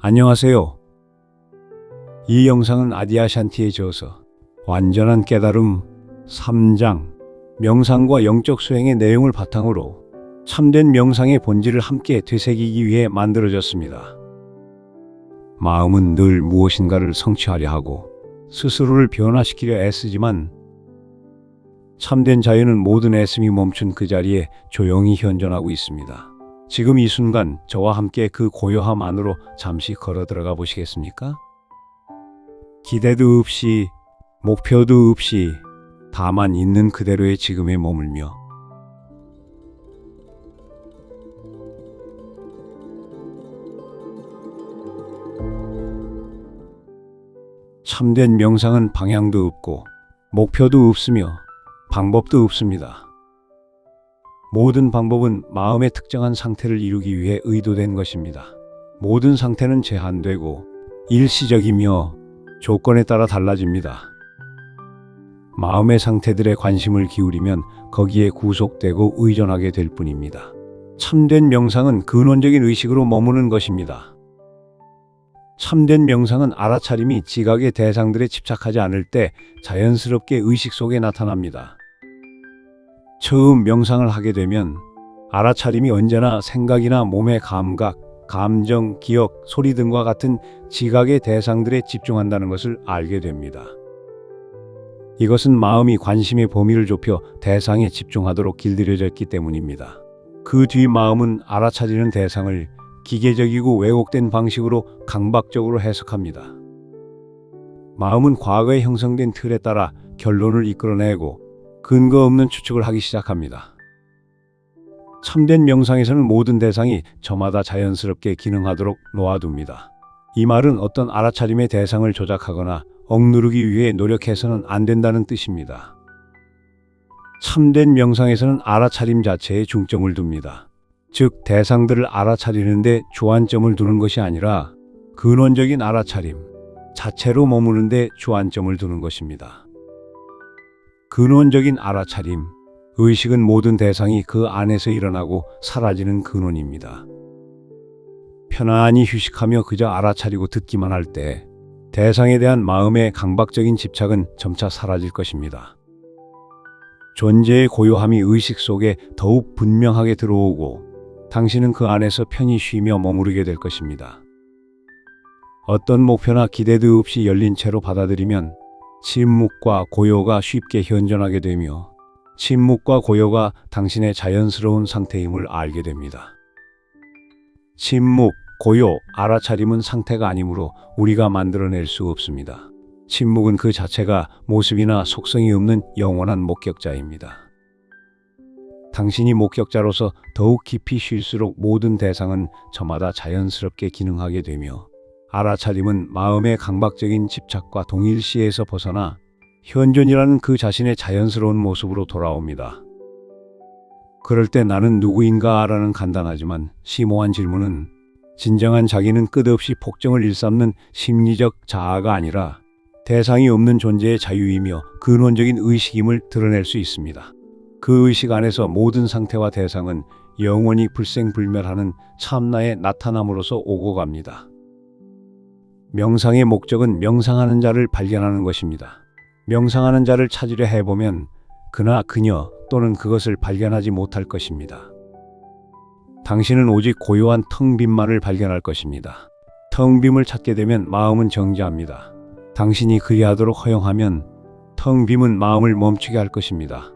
안녕하세요. 이 영상은 아디아샨티에 저어서 완전한 깨달음 3장 명상과 영적 수행의 내용을 바탕으로 참된 명상의 본질을 함께 되새기기 위해 만들어졌습니다. 마음은 늘 무엇인가를 성취하려 하고 스스로를 변화시키려 애쓰지만 참된 자유는 모든 애씀이 멈춘 그 자리에 조용히 현존하고 있습니다. 지금 이 순간 저와 함께 그 고요함 안으로 잠시 걸어 들어가 보시겠습니까? 기대도 없이 목표도 없이 다만 있는 그대로의 지금에 머물며 참된 명상은 방향도 없고 목표도 없으며 방법도 없습니다. 모든 방법은 마음의 특정한 상태를 이루기 위해 의도된 것입니다. 모든 상태는 제한되고 일시적이며 조건에 따라 달라집니다. 마음의 상태들에 관심을 기울이면 거기에 구속되고 의존하게 될 뿐입니다. 참된 명상은 근원적인 의식으로 머무는 것입니다. 참된 명상은 알아차림이 지각의 대상들에 집착하지 않을 때 자연스럽게 의식 속에 나타납니다. 처음 명상을 하게 되면 알아차림이 언제나 생각이나 몸의 감각, 감정, 기억, 소리 등과 같은 지각의 대상들에 집중한다는 것을 알게 됩니다. 이것은 마음이 관심의 범위를 좁혀 대상에 집중하도록 길들여졌기 때문입니다. 그 뒤 마음은 알아차리는 대상을 기계적이고 왜곡된 방식으로 강박적으로 해석합니다. 마음은 과거에 형성된 틀에 따라 결론을 이끌어내고 근거 없는 추측을 하기 시작합니다. 참된 명상에서는 모든 대상이 저마다 자연스럽게 기능하도록 놓아둡니다. 이 말은 어떤 알아차림의 대상을 조작하거나 억누르기 위해 노력해서는 안 된다는 뜻입니다. 참된 명상에서는 알아차림 자체에 중점을 둡니다. 즉, 대상들을 알아차리는데 주안점을 두는 것이 아니라 근원적인 알아차림 자체로 머무는데 주안점을 두는 것입니다. 근원적인 알아차림, 의식은 모든 대상이 그 안에서 일어나고 사라지는 근원입니다. 편안히 휴식하며 그저 알아차리고 듣기만 할 때 대상에 대한 마음의 강박적인 집착은 점차 사라질 것입니다. 존재의 고요함이 의식 속에 더욱 분명하게 들어오고 당신은 그 안에서 편히 쉬며 머무르게 될 것입니다. 어떤 목표나 기대도 없이 열린 채로 받아들이면 침묵과 고요가 쉽게 현존하게 되며 침묵과 고요가 당신의 자연스러운 상태임을 알게 됩니다. 침묵, 고요, 알아차림은 상태가 아니므로 우리가 만들어낼 수 없습니다. 침묵은 그 자체가 모습이나 속성이 없는 영원한 목격자입니다. 당신이 목격자로서 더욱 깊이 쉴수록 모든 대상은 저마다 자연스럽게 기능하게 되며 알아차림은 마음의 강박적인 집착과 동일시에서 벗어나 현존이라는 그 자신의 자연스러운 모습으로 돌아옵니다. 그럴 때 나는 누구인가라는 간단하지만 심오한 질문은 진정한 자기는 끝없이 폭정을 일삼는 심리적 자아가 아니라 대상이 없는 존재의 자유이며 근원적인 의식임을 드러낼 수 있습니다. 그 의식 안에서 모든 상태와 대상은 영원히 불생불멸하는 참나의 나타남으로서 오고 갑니다. 명상의 목적은 명상하는 자를 발견하는 것입니다. 명상하는 자를 찾으려 해보면 그나 그녀 또는 그것을 발견하지 못할 것입니다. 당신은 오직 고요한 텅 빈만을 발견할 것입니다. 텅 빔을 찾게 되면 마음은 정지합니다. 당신이 그리하도록 허용하면 텅 빔은 마음을 멈추게 할 것입니다.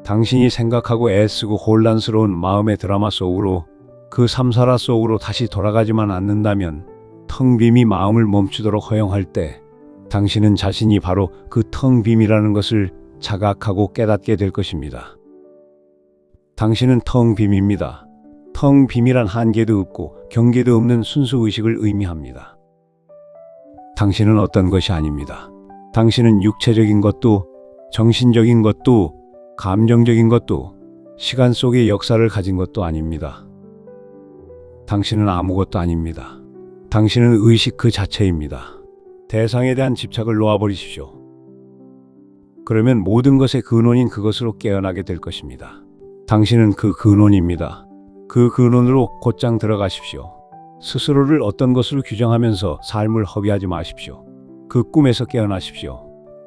당신이 생각하고 애쓰고 혼란스러운 마음의 드라마 속으로 그 삼사라 속으로 다시 돌아가지만 않는다면 텅 빔이 마음을 멈추도록 허용할 때 당신은 자신이 바로 그 텅 빔이라는 것을 자각하고 깨닫게 될 것입니다. 당신은 텅 빔입니다. 텅 빔이란 한계도 없고 경계도 없는 순수 의식을 의미합니다. 당신은 어떤 것이 아닙니다. 당신은 육체적인 것도 정신적인 것도 감정적인 것도 시간 속의 역사를 가진 것도 아닙니다. 당신은 아무것도 아닙니다. 당신은 의식 그 자체입니다. 대상에 대한 집착을 놓아버리십시오. 그러면 모든 것의 근원인 그것으로 깨어나게 될 것입니다. 당신은 그 근원입니다. 그 근원으로 곧장 들어가십시오. 스스로를 어떤 것으로 규정하면서 삶을 허비하지 마십시오. 그 꿈에서 깨어나십시오.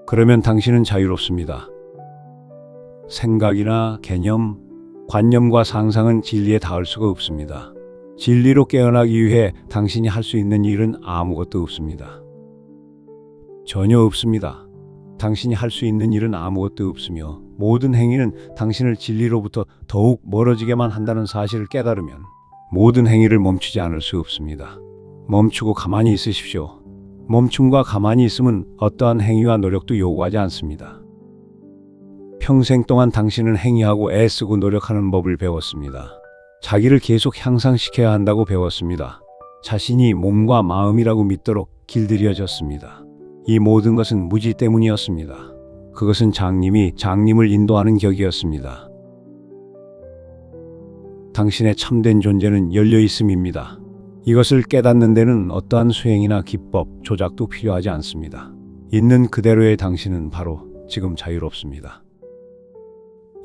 그러면 당신은 자유롭습니다. 생각이나 개념, 관념과 상상은 진리에 닿을 수가 없습니다. 진리로 깨어나기 위해 당신이 할 수 있는 일은 아무것도 없습니다. 전혀 없습니다. 당신이 할 수 있는 일은 아무것도 없으며 모든 행위는 당신을 진리로부터 더욱 멀어지게만 한다는 사실을 깨달으면 모든 행위를 멈추지 않을 수 없습니다. 멈추고 가만히 있으십시오. 멈춤과 가만히 있음은 어떠한 행위와 노력도 요구하지 않습니다. 평생 동안 당신은 행위하고 애쓰고 노력하는 법을 배웠습니다. 자기를 계속 향상시켜야 한다고 배웠습니다. 자신이 몸과 마음이라고 믿도록 길들여졌습니다. 이 모든 것은 무지 때문이었습니다. 그것은 장님이 장님을 인도하는 격이었습니다. 당신의 참된 존재는 열려있음입니다. 이것을 깨닫는 데는 어떠한 수행이나 기법, 조작도 필요하지 않습니다. 있는 그대로의 당신은 바로 지금 자유롭습니다.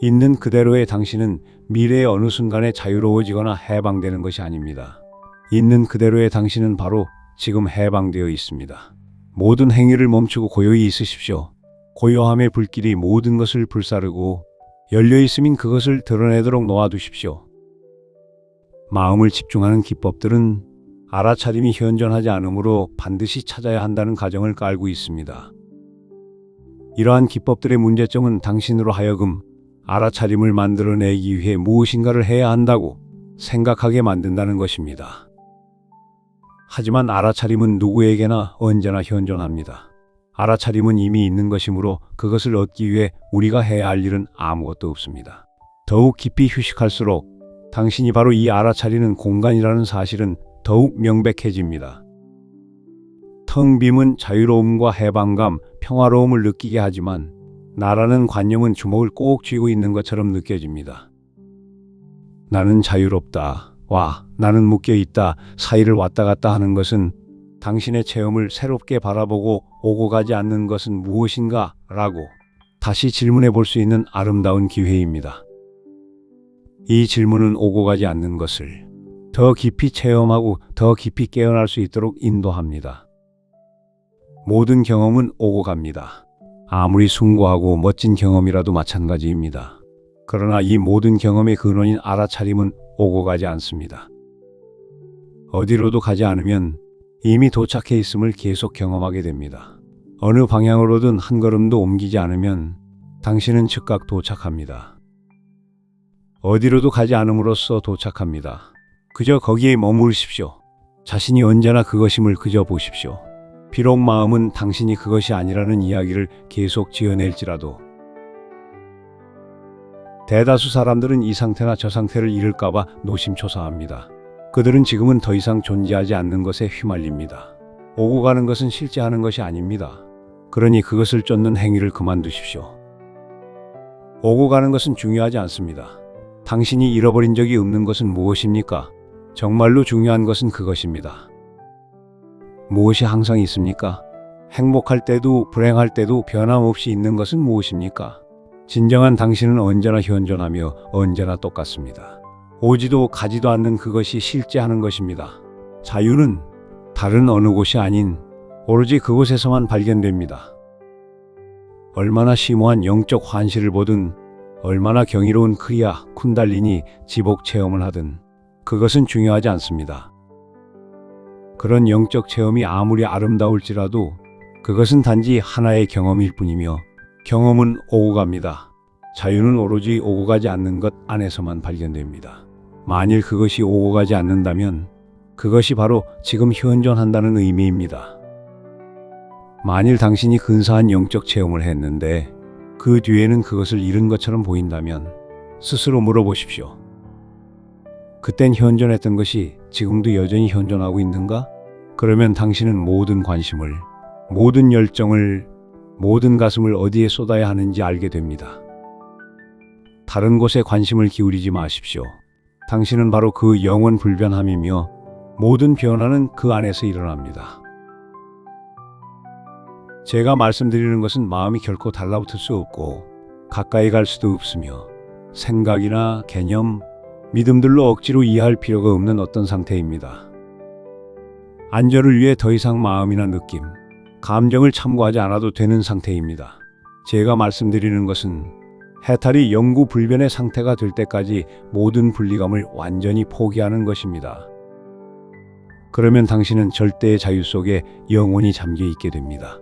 있는 그대로의 당신은 미래의 어느 순간에 자유로워지거나 해방되는 것이 아닙니다. 있는 그대로의 당신은 바로 지금 해방되어 있습니다. 모든 행위를 멈추고 고요히 있으십시오. 고요함의 불길이 모든 것을 불사르고 열려있음인 그것을 드러내도록 놓아두십시오. 마음을 집중하는 기법들은 알아차림이 현존하지 않으므로 반드시 찾아야 한다는 가정을 깔고 있습니다. 이러한 기법들의 문제점은 당신으로 하여금 알아차림을 만들어내기 위해 무엇인가를 해야 한다고 생각하게 만든다는 것입니다. 하지만 알아차림은 누구에게나 언제나 현존합니다. 알아차림은 이미 있는 것이므로 그것을 얻기 위해 우리가 해야 할 일은 아무것도 없습니다. 더욱 깊이 휴식할수록 당신이 바로 이 알아차리는 공간이라는 사실은 더욱 명백해집니다. 텅 빔은 자유로움과 해방감, 평화로움을 느끼게 하지만 나라는 관념은 주먹을 꼭 쥐고 있는 것처럼 느껴집니다. 나는 자유롭다. 나는 묶여있다. 사이를 왔다 갔다 하는 것은 당신의 체험을 새롭게 바라보고 오고 가지 않는 것은 무엇인가? 라고 다시 질문해 볼 수 있는 아름다운 기회입니다. 이 질문은 오고 가지 않는 것을 더 깊이 체험하고 더 깊이 깨어날 수 있도록 인도합니다. 모든 경험은 오고 갑니다. 아무리 숭고하고 멋진 경험이라도 마찬가지입니다. 그러나 이 모든 경험의 근원인 알아차림은 오고 가지 않습니다. 어디로도 가지 않으면 이미 도착해 있음을 계속 경험하게 됩니다. 어느 방향으로든 한 걸음도 옮기지 않으면 당신은 즉각 도착합니다. 어디로도 가지 않음으로써 도착합니다. 그저 거기에 머무르십시오. 자신이 언제나 그것임을 그저 보십시오. 비록 마음은 당신이 그것이 아니라는 이야기를 계속 지어낼지라도 대다수 사람들은 이 상태나 저 상태를 잃을까봐 노심초사합니다. 그들은 지금은 더 이상 존재하지 않는 것에 휘말립니다. 오고 가는 것은 실제 하는 것이 아닙니다. 그러니 그것을 쫓는 행위를 그만두십시오. 오고 가는 것은 중요하지 않습니다. 당신이 잃어버린 적이 없는 것은 무엇입니까? 정말로 중요한 것은 그것입니다. 무엇이 항상 있습니까? 행복할 때도 불행할 때도 변함없이 있는 것은 무엇입니까? 진정한 당신은 언제나 현존하며 언제나 똑같습니다. 오지도 가지도 않는 그것이 실제 하는 것입니다. 자유는 다른 어느 곳이 아닌 오로지 그곳에서만 발견됩니다. 얼마나 심오한 영적 환시를 보든 얼마나 경이로운 크리아, 쿤달리니, 지복 체험을 하든 그것은 중요하지 않습니다. 그런 영적 체험이 아무리 아름다울지라도 그것은 단지 하나의 경험일 뿐이며 경험은 오고 갑니다. 자유는 오로지 오고 가지 않는 것 안에서만 발견됩니다. 만일 그것이 오고 가지 않는다면 그것이 바로 지금 현존한다는 의미입니다. 만일 당신이 근사한 영적 체험을 했는데 그 뒤에는 그것을 잃은 것처럼 보인다면 스스로 물어보십시오. 그땐 현존했던 것이 지금도 여전히 현존하고 있는가? 그러면 당신은 모든 관심을, 모든 열정을, 모든 가슴을 어디에 쏟아야 하는지 알게 됩니다. 다른 곳에 관심을 기울이지 마십시오. 당신은 바로 그 영원 불변함이며 모든 변화는 그 안에서 일어납니다. 제가 말씀드리는 것은 마음이 결코 달라붙을 수 없고 가까이 갈 수도 없으며 생각이나 개념, 믿음들로 억지로 이해할 필요가 없는 어떤 상태입니다. 안전을 위해 더 이상 마음이나 느낌, 감정을 참고하지 않아도 되는 상태입니다. 제가 말씀드리는 것은 해탈이 영구 불변의 상태가 될 때까지 모든 분리감을 완전히 포기하는 것입니다. 그러면 당신은 절대의 자유 속에 영원히 잠겨 있게 됩니다.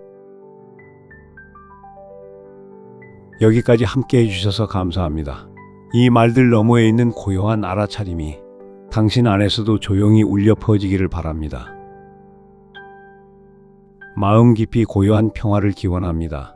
여기까지 함께 해주셔서 감사합니다. 이 말들 너머에 있는 고요한 알아차림이 당신 안에서도 조용히 울려 퍼지기를 바랍니다. 마음 깊이 고요한 평화를 기원합니다.